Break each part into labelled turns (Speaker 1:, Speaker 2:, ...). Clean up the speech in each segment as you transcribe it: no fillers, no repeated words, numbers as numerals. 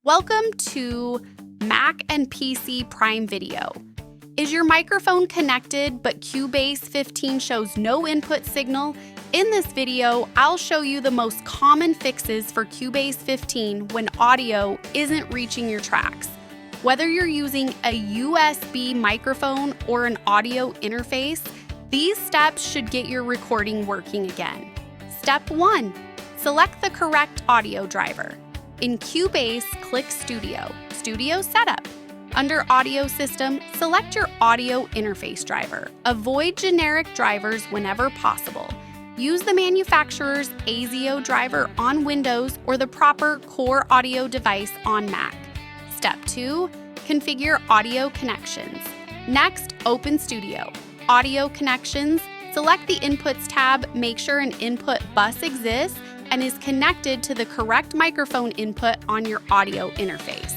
Speaker 1: Welcome to Mac and PC Prime Video. Is your microphone connected but Cubase 15 shows no input signal? In this video, I'll show you the most common fixes for Cubase 15 when audio isn't reaching your tracks. Whether you're using a USB microphone or an audio interface, these steps should get your recording working again. Step 1. Select the correct audio driver. In Cubase, click Studio Setup. Under Audio System, select your audio interface driver. Avoid generic drivers whenever possible. Use the manufacturer's ASIO driver on Windows or the proper core audio device on Mac. Step 2. Configure audio connections. Next, open Studio. Audio connections. Select the Inputs tab, make sure an input bus exists and is connected to the correct microphone input on your audio interface.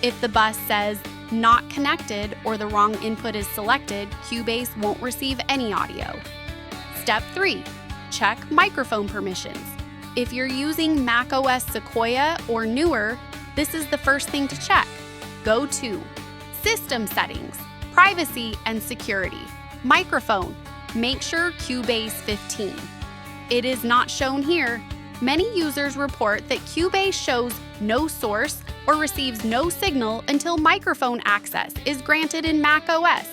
Speaker 1: If the bus says not connected or the wrong input is selected, Cubase won't receive any audio. Step 3. Check microphone permissions. If you're using macOS Sequoia or newer, this is the first thing to check. Go to System Settings, Privacy and Security, Microphone, make sure Cubase 15. It is not shown here. Many users report that Cubase shows no source or receives no signal until microphone access is granted in macOS.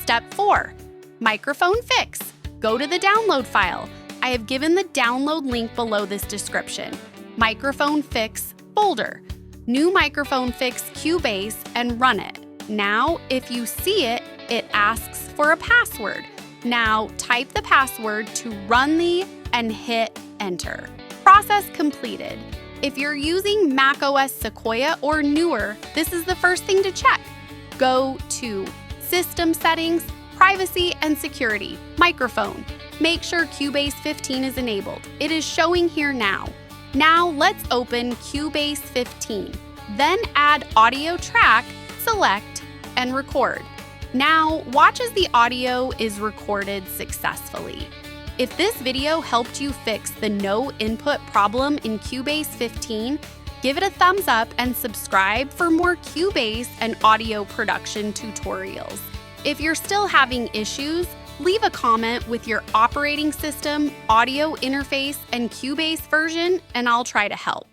Speaker 1: Step 4. Microphone Fix. Go to the download file. I have given the download link below this description. Microphone Fix folder. New Microphone Fix Cubase and run it. Now, if you see it, it asks for a password. Now, type the password to run and hit Enter. Process completed. If you're using macOS Sequoia or newer, this is the first thing to check. Go to System Settings, Privacy and Security, Microphone. Make sure Cubase 15 is enabled. It is showing here now. Now let's open Cubase 15. Then add audio track, select, and record. Now watch as the audio is recorded successfully. If this video helped you fix the no input problem in Cubase 15, give it a thumbs up and subscribe for more Cubase and audio production tutorials. If you're still having issues, leave a comment with your operating system, audio interface, and Cubase version, and I'll try to help.